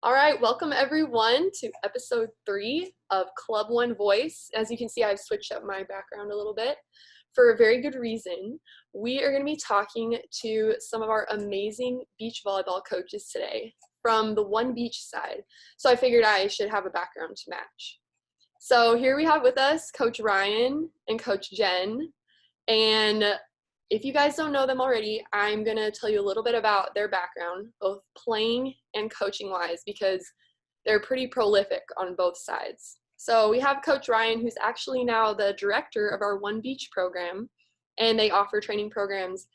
All right, welcome everyone to episode 3 of Club One Voice. As you can see, I've switched up my background a little bit for a very good reason. We are going to be talking to some of our amazing beach volleyball coaches today from the One Beach side. So I figured I should have a background to match. So here we have with us Coach Ryan and Coach Jenn. And if you guys don't know them already, I'm going to tell you a little bit about their background, both playing and coaching wise, because they're pretty prolific on both sides. So we have Coach Ryan, who's actually now the director of our One Beach program, and they offer training programs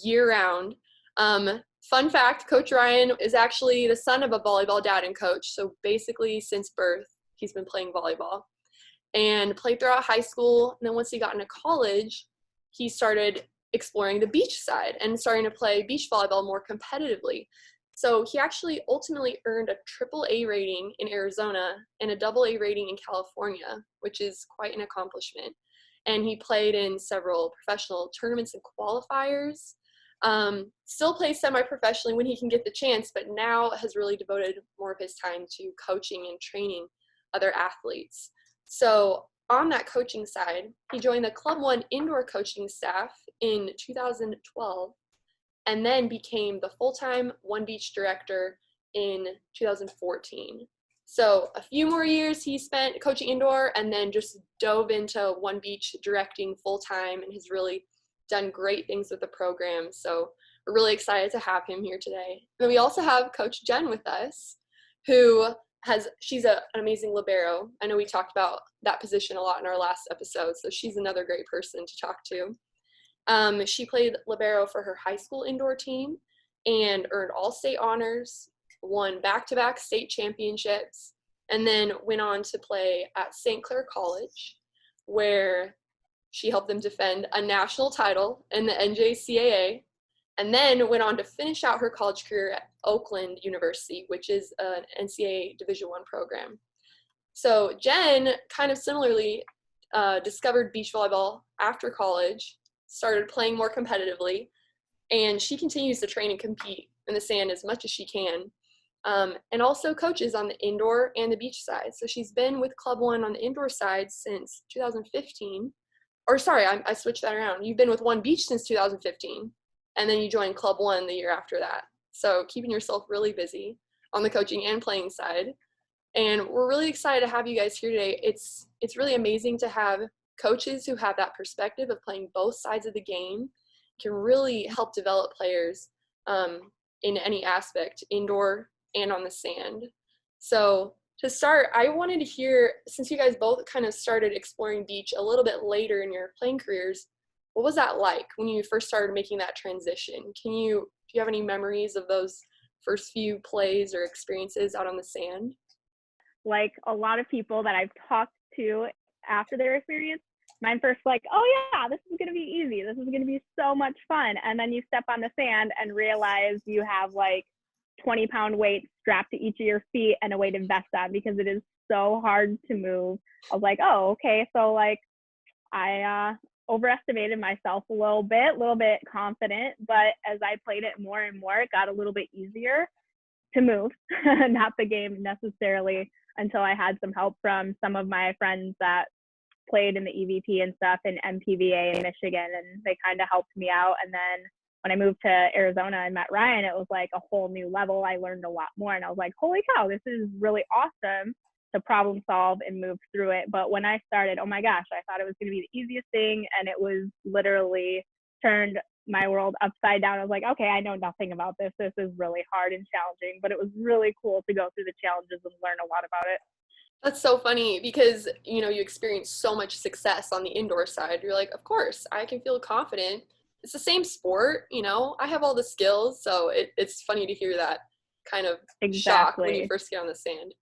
year round. Fun fact, Coach Ryan is actually the son of a volleyball dad and coach. So basically since birth, he's been playing volleyball and played throughout high school. And then once he got into college, he started exploring the beach side and starting to play beach volleyball more competitively. So he actually ultimately earned a AAA rating in Arizona and a AA rating in California, which is quite an accomplishment. And he played in several professional tournaments and qualifiers. Still plays semi-professionally when he can get the chance, but now has really devoted more of his time to coaching and training other athletes. So on that coaching side, he joined the Club One indoor coaching staff in 2012 and then became the full-time One Beach director in 2014. So a few more years he spent coaching indoor and then just dove into One Beach directing full-time and has really done great things with the program. So we're really excited to have him here today. And we also have Coach Jenn with us, who she's an amazing libero. I know we talked about that position a lot in our last episode, so she's another great person to talk to. She played libero for her high school indoor team and earned all-state honors, won back-to-back state championships, and then went on to play at St. Clair College, where she helped them defend a national title in the NJCAA, and then went on to finish out her college career at Oakland University, which is an NCAA Division I program. So Jenn kind of similarly discovered beach volleyball after college, started playing more competitively, and she continues to train and compete in the sand as much as she can, and also coaches on the indoor and the beach side. So she's been with Club One on the indoor side since 2015. Or sorry, I switched that around. You've been with One Beach since 2015, and then you joined Club One the year after that. So keeping yourself really busy on the coaching and playing side. And we're really excited to have you guys here today. It's really amazing to have coaches who have that perspective of playing both sides of the game, can really help develop players in any aspect, indoor and on the sand. So to start, I wanted to hear, since you guys both kind of started exploring beach a little bit later in your playing careers, what was that like when you first started making that transition? Do you have any memories of those first few plays or experiences out on the sand? Like a lot of people that I've talked to after their experience, mine first like, oh yeah, this is going to be easy. This is going to be so much fun. And then you step on the sand and realize you have like 20-pound weights strapped to each of your feet and a weighted vest on because it is so hard to move. I was like, oh, okay. So like I overestimated myself a little bit confident, but as I played it more and more, it got a little bit easier to move, not the game necessarily, until I had some help from some of my friends that played in the EVP and stuff in MPVA in Michigan, and they kind of helped me out. And then when I moved to Arizona and met Ryan, it was like a whole new level. I learned a lot more, and I was like, holy cow, this is really awesome to problem solve and move through it. But when I started, oh my gosh, I thought it was going to be the easiest thing, and it was literally turned my world upside down. I was like, okay, I know nothing about this. This is really hard and challenging, but it was really cool to go through the challenges and learn a lot about it. That's so funny because, you experienced so much success on the indoor side. You're like, of course, I can feel confident. It's the same sport, I have all the skills. So it's funny to hear that kind of shock when you first get on the sand.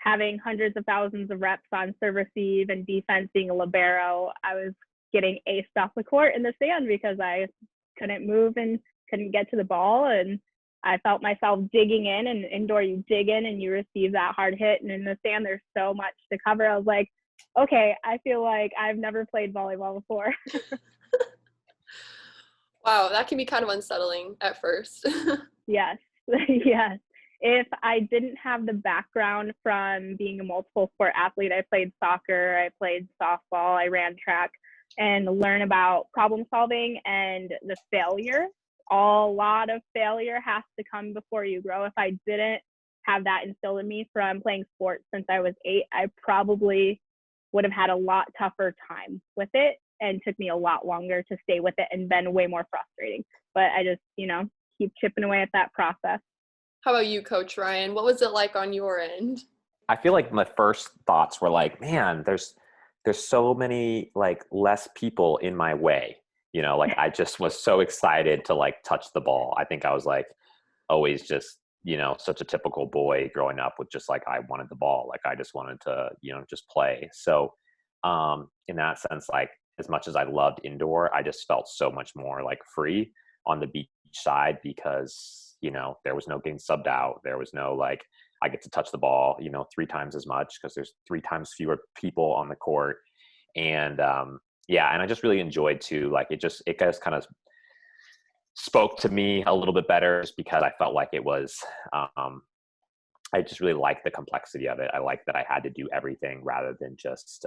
Having hundreds of thousands of reps on serve receive and defense, being a libero, I was getting aced off the court in the sand because I couldn't move and couldn't get to the ball. And I felt myself digging in, and indoor you dig in and you receive that hard hit. And in the sand, there's so much to cover. I was like, okay, I feel like I've never played volleyball before. Wow, that can be kind of unsettling at first. Yes, yes. if I didn't have the background from being a multiple sport athlete, I played soccer, I played softball, I ran track, and learn about problem solving and the failure. A lot of failure has to come before you grow. If I didn't have that instilled in me from playing sports since I was 8, I probably would have had a lot tougher time with it and took me a lot longer to stay with it and been way more frustrating. But I just, keep chipping away at that process. How about you, Coach Ryan? What was it like on your end? I feel like my first thoughts were like, man, there's so many like less people in my way. Like I just was so excited to like touch the ball. I think I was like always just, such a typical boy growing up with just like I wanted the ball. Like I just wanted to, just play. So in that sense, like as much as I loved indoor, I just felt so much more like free on the beach side because, there was no getting subbed out. There was no like I get to touch the ball, 3 times as much because there's 3 times fewer people on the court. And and I just really enjoyed too. Like it just kind of spoke to me a little bit better just because I felt like it was, I just really liked the complexity of it. I liked that I had to do everything rather than just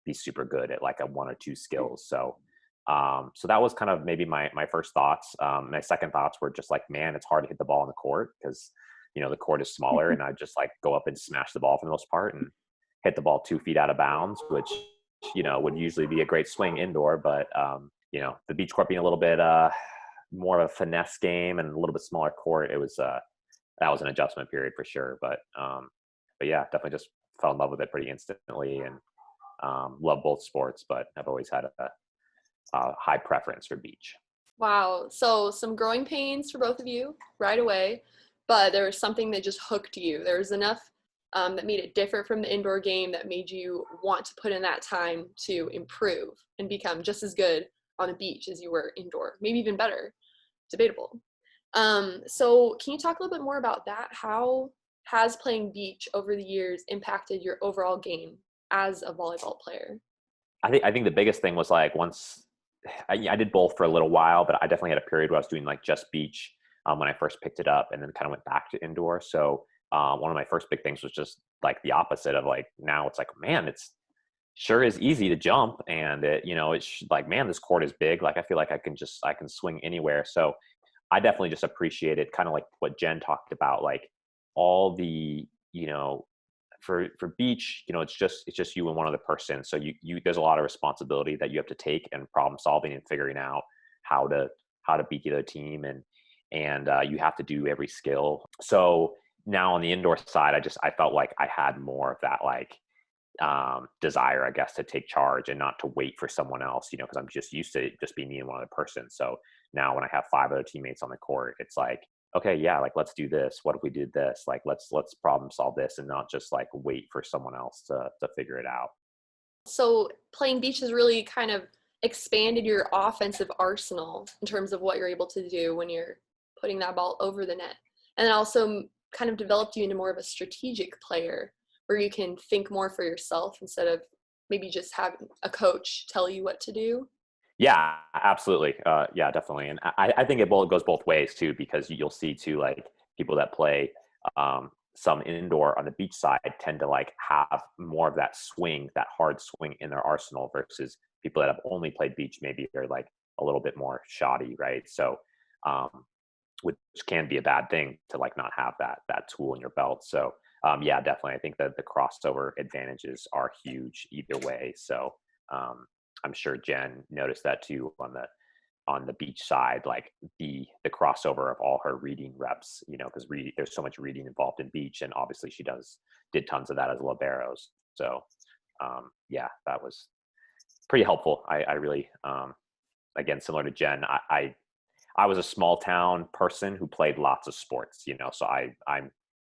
be super good at like a 1 or 2 skills. So that was kind of maybe my first thoughts. My second thoughts were just like, man, it's hard to hit the ball on the court because, the court is smaller and I just like go up and smash the ball for the most part and hit the ball 2 feet out of bounds, which, would usually be a great swing indoor. But, the beach court being a little bit more of a finesse game and a little bit smaller court, it was that was an adjustment period for sure. But yeah, definitely just fell in love with it pretty instantly and love both sports, but I've always had a high preference for beach. Wow. So some growing pains for both of you right away, but there was something that just hooked you. There was enough that made it different from the indoor game that made you want to put in that time to improve and become just as good on the beach as you were indoor, maybe even better. Debatable. So can you talk a little bit more about that? How has playing beach over the years impacted your overall game as a volleyball player? I think the biggest thing was like once I did both for a little while, but I definitely had a period where I was doing like just beach when I first picked it up and then kind of went back to indoor. So one of my first big things was just like the opposite of like, now it's like, man, it's sure is easy to jump. And it's like, man, this court is big. Like, I feel like I can swing anywhere. So I definitely just appreciated kind of like what Jen talked about, like all the, for beach, it's just you and one other person. So you there's a lot of responsibility that you have to take and problem solving and figuring out how to beat the other team. And you have to do every skill. So now on the indoor side, I felt like I had more of that like desire, I guess, to take charge and not to wait for someone else, because I'm just used to just being me and one other person. So now when I have 5 other teammates on the court, it's like, okay, yeah, like let's do this. What if we did this? Like let's problem solve this and not just like wait for someone else to figure it out. So playing beach has really kind of expanded your offensive arsenal in terms of what you're able to do when you're putting that ball over the net. And it also kind of developed you into more of a strategic player where you can think more for yourself instead of maybe just having a coach tell you what to do. Yeah, absolutely. Yeah, definitely. And I think it goes both ways too, because you'll see too, like people that play some indoor on the beach side tend to like have more of that swing, that hard swing in their arsenal versus people that have only played beach maybe are like a little bit more shoddy, right? So, which can be a bad thing to like not have that tool in your belt. So, yeah, definitely. I think that the crossover advantages are huge either way. So, I'm sure Jen noticed that too on the beach side, like the crossover of all her reading reps, because there's so much reading involved in beach, and obviously she did tons of that as liberos. So yeah, that was pretty helpful. I really again, similar to Jen, I was a small town person who played lots of sports, so I'm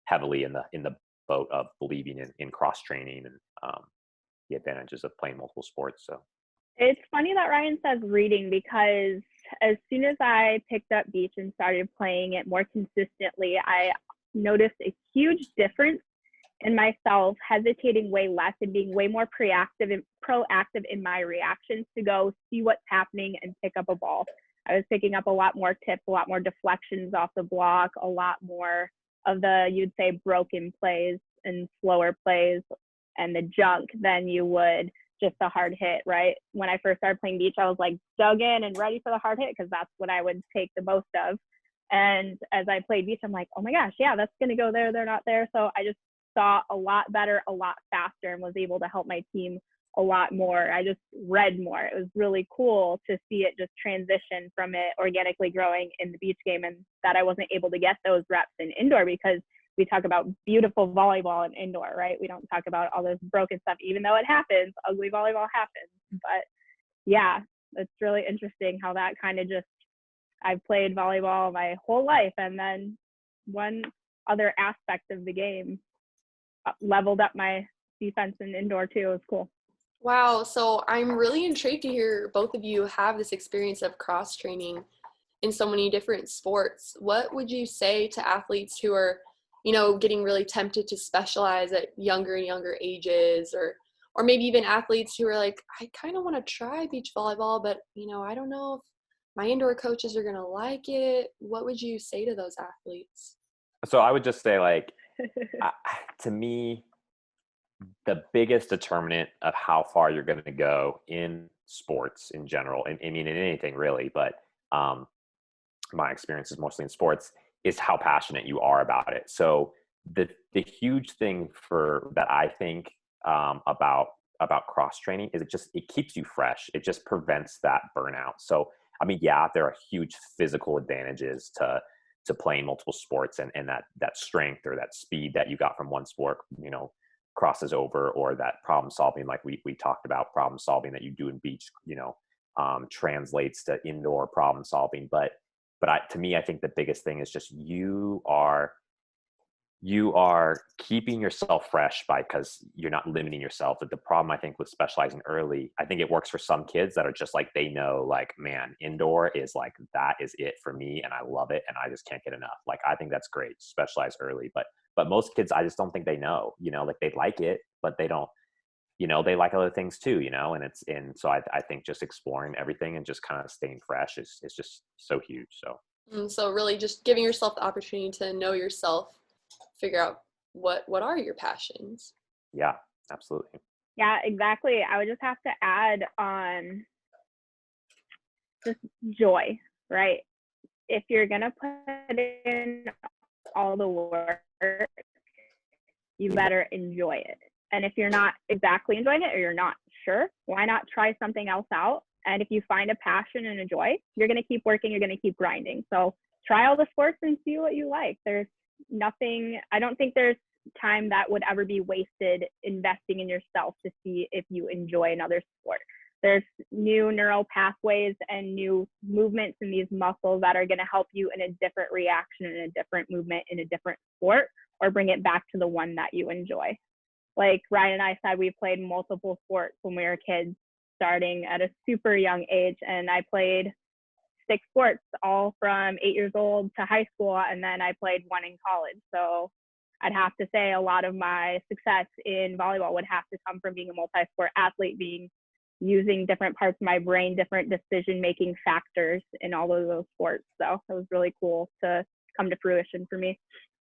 heavily in the boat of believing in cross training and the advantages of playing multiple sports. So it's funny that Ryan says reading, because as soon as I picked up beach and started playing it more consistently, I noticed a huge difference in myself, hesitating way less and being way more proactive in my reactions to go see what's happening and pick up a ball. I was picking up a lot more tips, a lot more deflections off the block, a lot more of the, you'd say, broken plays and slower plays and the junk than you would just a hard hit, right? When I first started playing beach, I was like dug in and ready for the hard hit because that's what I would take the most of. And as I played beach, I'm like, oh my gosh, yeah, that's going to go there. They're not there. So I just saw a lot better, a lot faster, and was able to help my team a lot more. I just read more. It was really cool to see it just transition from it organically growing in the beach game, and that I wasn't able to get those reps in indoor because we talk about beautiful volleyball in indoor, right? We don't talk about all this broken stuff, even though it happens. Ugly volleyball happens. But yeah, it's really interesting how that kind of just, I've played volleyball my whole life, and then one other aspect of the game leveled up my defense in indoor too. It was cool. Wow, so I'm really intrigued to hear both of you have this experience of cross training in so many different sports. What would you say to athletes who are, you know, getting really tempted to specialize at younger and younger ages, or maybe even athletes who are like, I kind of want to try beach volleyball, but you know, I don't know if my indoor coaches are going to like it. What would you say to those athletes? So I would just say, like, to me, the biggest determinant of how far you're going to go in sports in general, and I mean in anything really, but my experience is mostly in sports, is how passionate you are about it. So the huge thing for that I think about cross training is it keeps you fresh. It just prevents that burnout. So I mean, yeah, there are huge physical advantages to playing multiple sports, and that strength or that speed that you got from one sport, you know, crosses over, or that problem solving, like we talked about, problem solving that you do in beach, you know, translates to indoor problem solving. But to me, I think the biggest thing is just you are keeping yourself fresh because you're not limiting yourself. But the problem, I think, with specializing early, I think it works for some kids that are just like, they know, like, man, indoor is like, that is it for me, and I love it, and I just can't get enough. Like, I think that's great, specialize early. But most kids, I just don't think they know, you know, like, they like it, but they don't, you know, they like other things too, you know, and so I think just exploring everything and just kind of staying fresh is just so huge. So really just giving yourself the opportunity to know yourself, figure out what are your passions. Yeah, absolutely. Yeah, exactly. I would just have to add on just joy, right? If you're going to put in all the work, you better enjoy it. And if you're not exactly enjoying it, or you're not sure, why not try something else out? And if you find a passion and a joy, you're going to keep working, you're going to keep grinding. So try all the sports and see what you like. There's nothing, I don't think there's time that would ever be wasted investing in yourself to see if you enjoy another sport. There's new neural pathways and new movements in these muscles that are going to help you in a different reaction, in a different movement, in a different sport, or bring it back to the one that you enjoy. Like Ryan and I said, we played multiple sports when we were kids, starting at a super young age. And I played 6 sports, all from 8 years old to high school. And then I played 1 in college. So I'd have to say a lot of my success in volleyball would have to come from being a multi-sport athlete, using different parts of my brain, different decision-making factors in all of those sports. So it was really cool to come to fruition for me.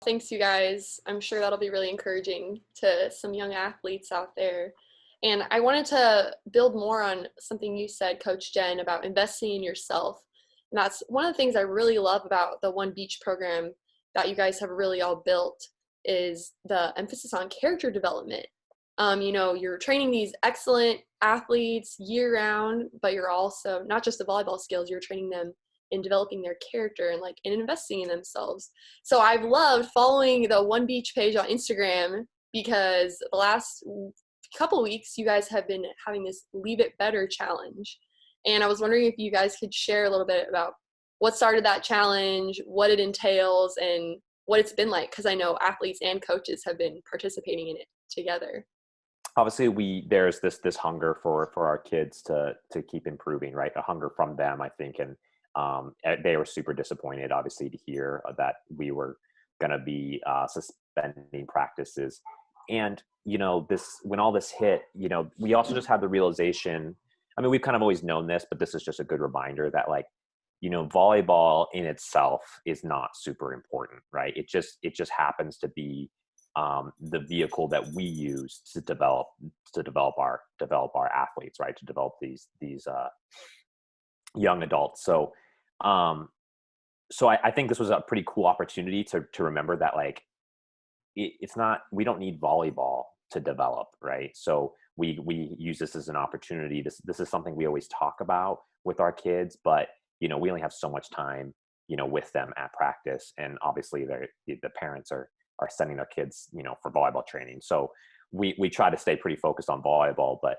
Thanks, you guys. I'm sure that'll be really encouraging to some young athletes out there. And I wanted to build more on something you said, Coach Jenn, about investing in yourself. And that's one of the things I really love about the One Beach program that you guys have really all built, is the emphasis on character development. You know, you're training these excellent athletes year round, but you're also not just the volleyball skills, you're training them in developing their character and like in investing in themselves. So I've loved following the One Beach page on Instagram, because the last couple weeks you guys have been having this Leave It Better challenge. And I was wondering if you guys could share a little bit about what started that challenge, what it entails, and what it's been like, because I know athletes and coaches have been participating in it together. Obviously, there's this hunger for our kids to keep improving, right? A hunger from them, I think, and they were super disappointed, obviously, to hear that we were going to be suspending practices. And you know, when all this hit, you know, we also just had the realization. I mean, we've kind of always known this, but this is just a good reminder that, like, volleyball in itself is not super important, right? It just happens to be the vehicle that we use to develop our athletes, right? To develop these young adults. So I think this was a pretty cool opportunity to remember that, like, it's not, we don't need volleyball to develop, right? So we use this as an opportunity. This is something we always talk about with our kids, but we only have so much time with them at practice, and obviously the parents are sending their kids for volleyball training. So we try to stay pretty focused on volleyball, but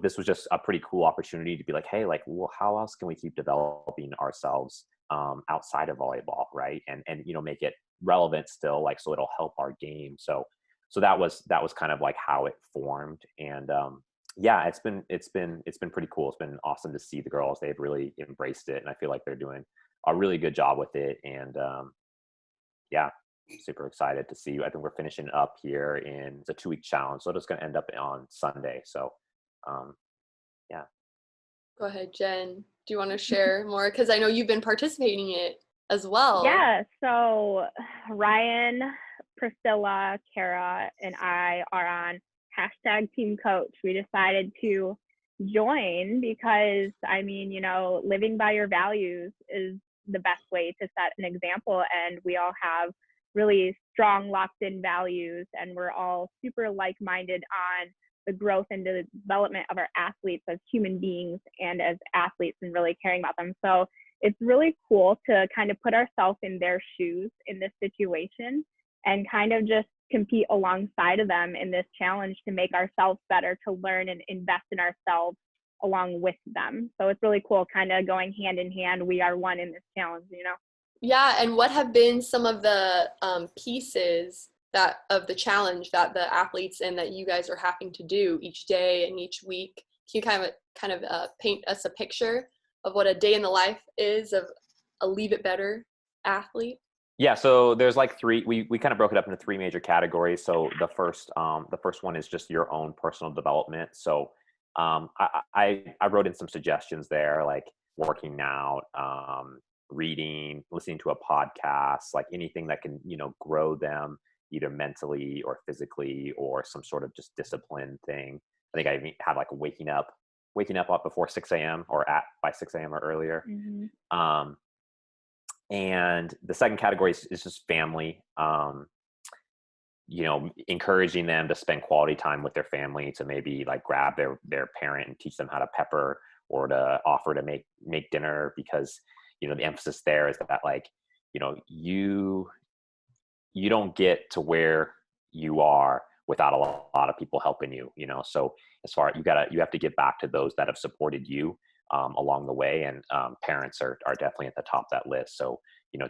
this was just a pretty cool opportunity to be like, hey, like, well, how else can we keep developing ourselves outside of volleyball, right? And make it relevant still, like, so it'll help our game. So that was kind of like how it formed. And yeah, it's been pretty cool. It's been awesome to see the girls. They've really embraced it, and I feel like they're doing a really good job with it. And yeah, super excited to see. I think we're finishing up here in, it's a 2-week challenge, so it's going to end up on Sunday. So yeah. Go ahead, Jen. Do you want to share more? Because I know you've been participating in it as well. Yeah, so Ryan, Priscilla, Kara, and I are on #team coach. We decided to join because, I mean, living by your values is the best way to set an example. And we all have really strong locked in values, and we're all super like-minded on the growth and the development of our athletes as human beings and as athletes, and really caring about them. So it's really cool to kind of put ourselves in their shoes in this situation and kind of just compete alongside of them in this challenge to make ourselves better, to learn and invest in ourselves along with them. So it's really cool, kind of going hand in hand. We are one in this challenge, Yeah, and what have been some of the pieces of the challenge that the athletes and that you guys are having to do each day and each week? Can you kind of paint us a picture of what a day in the life is of a Leave It Better athlete? Yeah, so there's like three. We kind of broke it up into 3 major categories. So the first one is just your own personal development. So I wrote in some suggestions there, like working out, reading, listening to a podcast, like anything that can grow them either mentally or physically, or some sort of just discipline thing. I think I even had like waking up before 6 a.m. or by 6 a.m. or earlier. Mm-hmm. And the second category is just family, encouraging them to spend quality time with their family, to maybe like grab their parent and teach them how to pepper, or to offer to make dinner, because, the emphasis there is that, like, you don't get to where you are without a lot of people helping you, so as far you have to give back to those that have supported you along the way. And parents are definitely at the top of that list. So,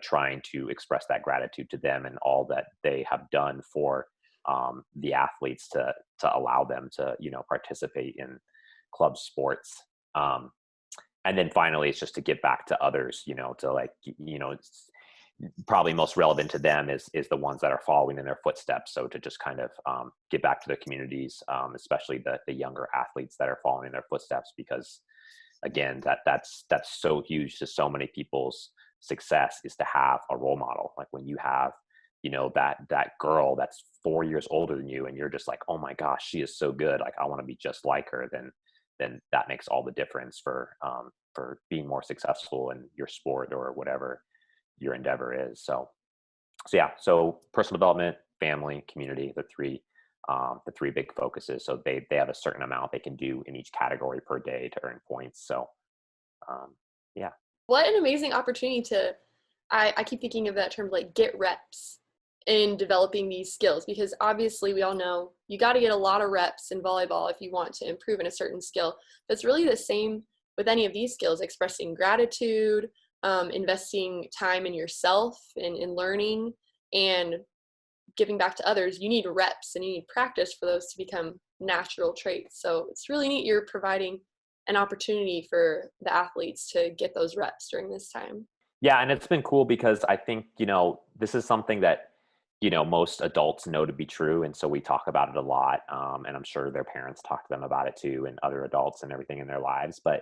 trying to express that gratitude to them and all that they have done for the athletes to allow them to, participate in club sports. And then finally, it's just to give back to others, to, like, it's probably most relevant to them is the ones that are following in their footsteps. So to just kind of give back to their communities, especially the younger athletes that are following in their footsteps, because again, that's so huge to so many people's success, is to have a role model. Like when you have, that girl that's 4 years older than you, and you're just like, oh my gosh, she is so good, like I want to be just like her, then that makes all the difference for being more successful in your sport or whatever your endeavor is. So yeah, so personal development, family, community, the three big focuses. So they have a certain amount they can do in each category per day to earn points. So yeah. What an amazing opportunity I keep thinking of that term, like, get reps in developing these skills, because obviously we all know you got to get a lot of reps in volleyball if you want to improve in a certain skill. But it's really the same with any of these skills: expressing gratitude, investing time in yourself and in learning, and giving back to others. You need reps and you need practice for those to become natural traits. So it's really neat you're providing an opportunity for the athletes to get those reps during this time. Yeah, and it's been cool because I think, this is something that, most adults know to be true. And so we talk about it a lot. And I'm sure their parents talk to them about it too, and other adults and everything in their lives. But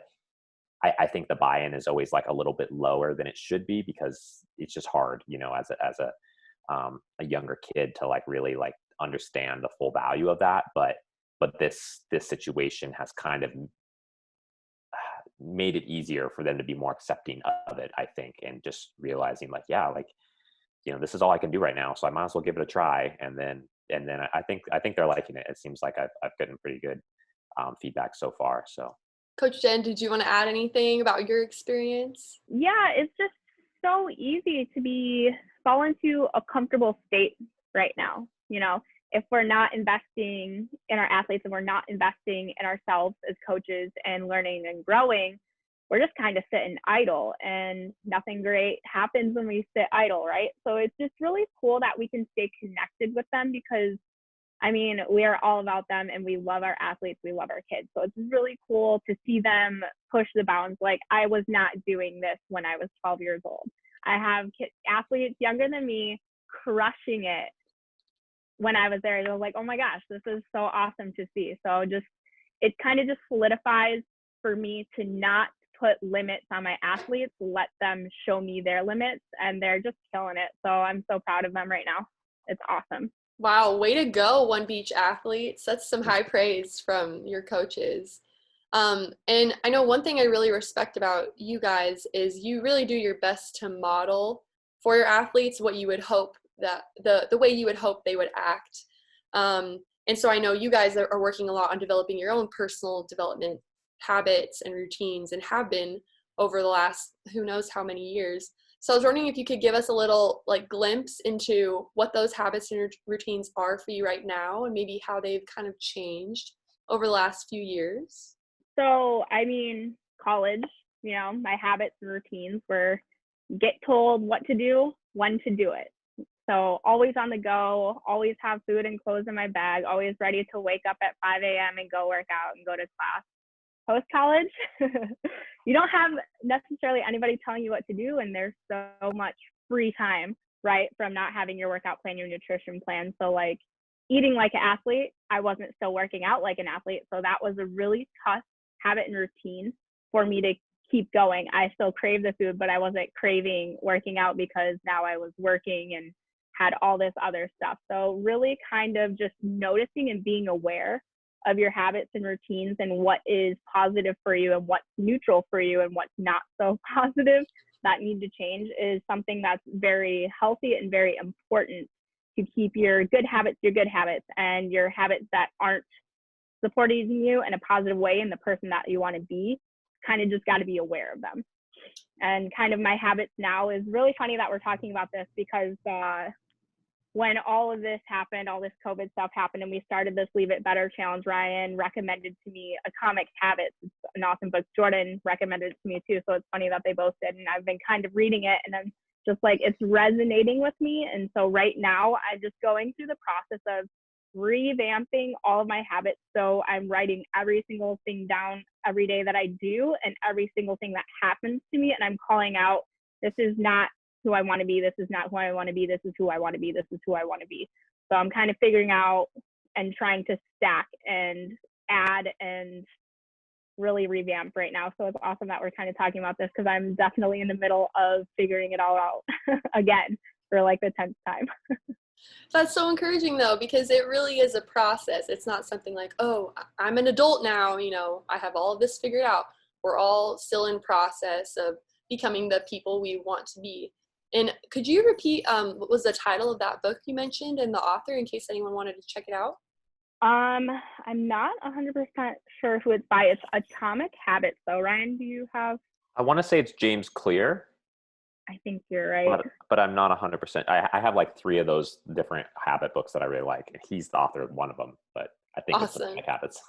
I think the buy-in is always like a little bit lower than it should be, because it's just hard, you know, as a younger kid to like really like understand the full value of that. But this situation has kind of made it easier for them to be more accepting of it, I think, and just realizing like, yeah, like, you know, this is all I can do right now, so I might as well give it a try. And then I think they're liking it. It seems like I've gotten pretty good feedback so far. So, Coach Jen, did you want to add anything about your experience? Yeah, it's just so easy to fall into a comfortable state right now. You know, if we're not investing in our athletes and we're not investing in ourselves as coaches and learning and growing, we're just kind of sitting idle, and nothing great happens when we sit idle, right? So it's just really cool that we can stay connected with them, because I mean, we are all about them and we love our athletes. We love our kids. So it's really cool to see them push the bounds. Like, I was not doing this when I was 12 years old. I have athletes younger than me crushing it when I was there. I was like, oh my gosh, this is so awesome to see. So it kind of just solidifies for me to not put limits on my athletes, let them show me their limits, and they're just killing it. So I'm so proud of them right now. It's awesome. Wow, way to go, One Beach athletes. That's some high praise from your coaches. And I know one thing I really respect about you guys is you really do your best to model for your athletes what you would hope that the way you would hope they would act. And so I know you guys are working a lot on developing your own personal development habits and routines, and have been over the last who knows how many years. So I was wondering if you could give us a little like glimpse into what those habits and routines are for you right now, and maybe how they've kind of changed over the last few years. So, I mean, college, you know, my habits and routines were get told what to do, when to do it. So always on the go, always have food and clothes in my bag, always ready to wake up at 5 a.m. and go work out and go to class. Post-college, you don't have necessarily anybody telling you what to do, and there's so much free time, right, from not having your workout plan, your nutrition plan. So like eating like an athlete, I wasn't still working out like an athlete. So that was a really tough habit and routine for me to keep going. I still crave the food, but I wasn't craving working out because now I was working and had all this other stuff. So really kind of just noticing and being aware of your habits and routines and what is positive for you and what's neutral for you and what's not so positive that need to change is something that's very healthy and very important to keep your good habits, and your habits that aren't supporting you in a positive way and the person that you want to be, kind of just got to be aware of them. And kind of my habits now is really funny that we're talking about this, because when all of this happened, all this COVID stuff happened, and we started this Leave It Better challenge, Ryan recommended to me Atomic Habits. It's an awesome book. Jordan recommended it to me too. So it's funny that they both did. And I've been kind of reading it, and I'm just like, it's resonating with me. And so right now I'm just going through the process of revamping all of my habits. So I'm writing every single thing down every day that I do, and every single thing that happens to me. And I'm calling out, this is not who I want to be. This is not who I want to be. This is who I want to be. This is who I want to be. So I'm kind of figuring out and trying to stack and add and really revamp right now. So it's awesome that we're kind of talking about this, because I'm definitely in the middle of figuring it all out again for like the 10th time. That's so encouraging though, because it really is a process. It's not something like, oh, I'm an adult now, you know, I have all of this figured out. We're all still in process of becoming the people we want to be. And could you repeat what was the title of that book you mentioned and the author, in case anyone wanted to check it out? I'm not 100% sure who it's by. It's Atomic Habits though. Ryan, do you have? I want to say it's James Clear. I think you're right. But I'm not 100%. I have like 3 of those different habit books that I really like. He's the author of one of them, but I think Awesome. It's Atomic Habits.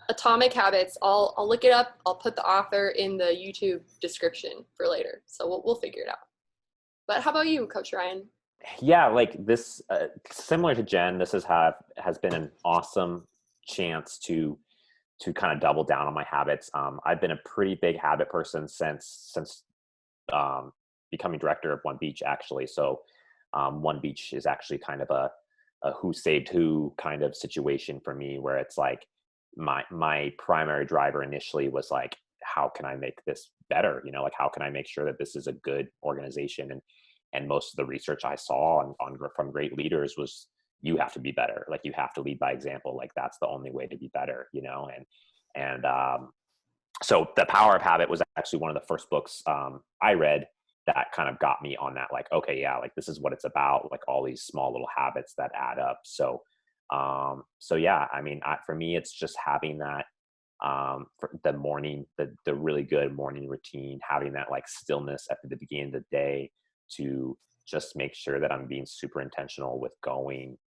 Atomic Habits. I'll look it up. I'll put the author in the YouTube description for later. So we'll figure it out. But how about you, Coach Ryan? Yeah, like this, similar to Jen, this has been an awesome chance to kind of double down on my habits. I've been a pretty big habit person since becoming director of One Beach, actually. So One Beach is actually kind of a who saved who kind of situation for me, where it's like my primary driver initially was like, how can I make this better? You know, like how can I make sure that this is a good organization? And most of the research I saw from great leaders was, you have to be better. Like you have to lead by example. Like that's the only way to be better, you know? And so The Power of Habit was actually one of the first books I read that kind of got me on that, like, okay, yeah, like this is what it's about, like all these small little habits that add up. So yeah, I mean, for me, it's just having that, for the morning, the really good morning routine, having that like stillness at the beginning of the day to just make sure that I'm being super intentional with going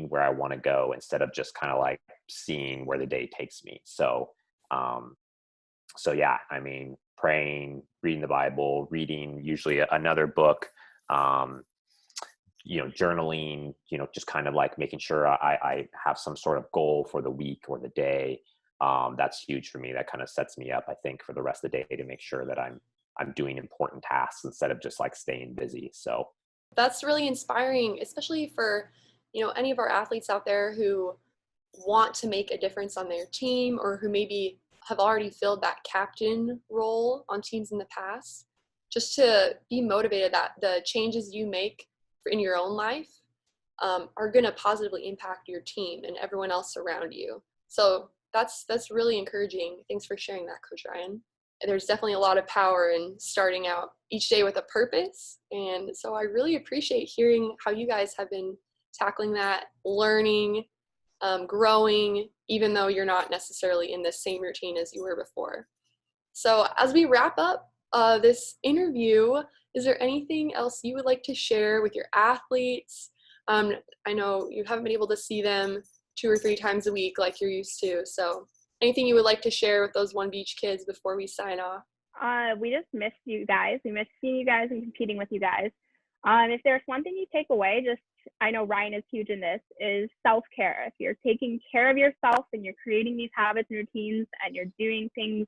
where I want to go instead of just kind of like seeing where the day takes me. So yeah, I mean, praying, reading the Bible, reading usually another book, journaling, just kind of like making sure I have some sort of goal for the week or the day. That's huge for me. That kind of sets me up, I think, for the rest of the day to make sure that I'm doing important tasks instead of just like staying busy. So that's really inspiring, especially for, any of our athletes out there who want to make a difference on their team, or who maybe have already filled that captain role on teams in the past, just to be motivated that the changes you make in your own life are going to positively impact your team and everyone else around you. So that's really encouraging. Thanks for sharing that, Coach Ryan. There's definitely a lot of power in starting out each day with a purpose. And so I really appreciate hearing how you guys have been tackling that, learning, growing, even though you're not necessarily in the same routine as you were before. So as we wrap up this interview, is there anything else you would like to share with your athletes? I know you haven't been able to see them 2 or 3 times a week like you're used to. So anything you would like to share with those One Beach kids before we sign off? We just missed you guys. We missed seeing you guys and competing with you guys. If there's one thing you take away, I know Ryan is huge in this, is self-care. If you're taking care of yourself and you're creating these habits and routines and you're doing things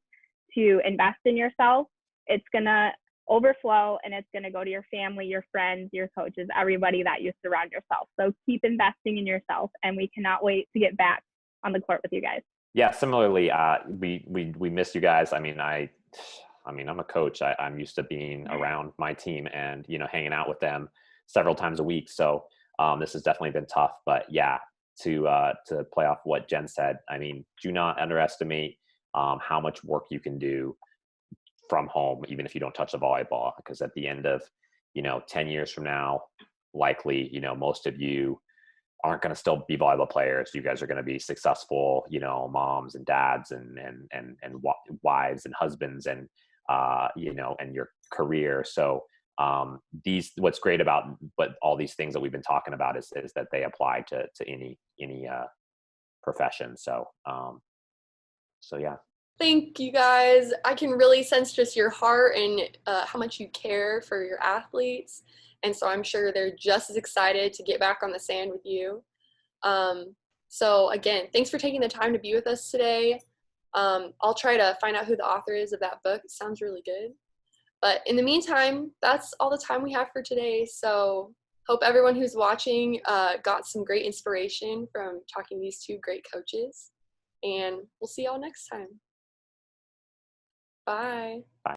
to invest in yourself, it's going to overflow and it's going to go to your family, your friends, your coaches, everybody that you surround yourself. So keep investing in yourself, and we cannot wait to get back on the court with you guys. yeah, similarly, we miss you guys. I mean, I'm a coach. I'm used to being around my team and, hanging out with them several times a week. So this has definitely been tough, but yeah, to play off what Jen said, I mean, do not underestimate how much work you can do from home, even if you don't touch the volleyball, because at the end of, 10 years from now, likely, most of you aren't going to still be volleyball players. You guys are going to be successful, moms and dads and wives and husbands and, and your career. So what's great about all these things that we've been talking about is that they apply to any profession. So yeah. Thank you guys. I can really sense just your heart and how much you care for your athletes. And so I'm sure they're just as excited to get back on the sand with you. So again, thanks for taking the time to be with us today. I'll try to find out who the author is of that book. It sounds really good. But in the meantime, that's all the time we have for today. So hope everyone who's watching got some great inspiration from talking to these 2 great coaches. And we'll see y'all next time. Bye. Bye.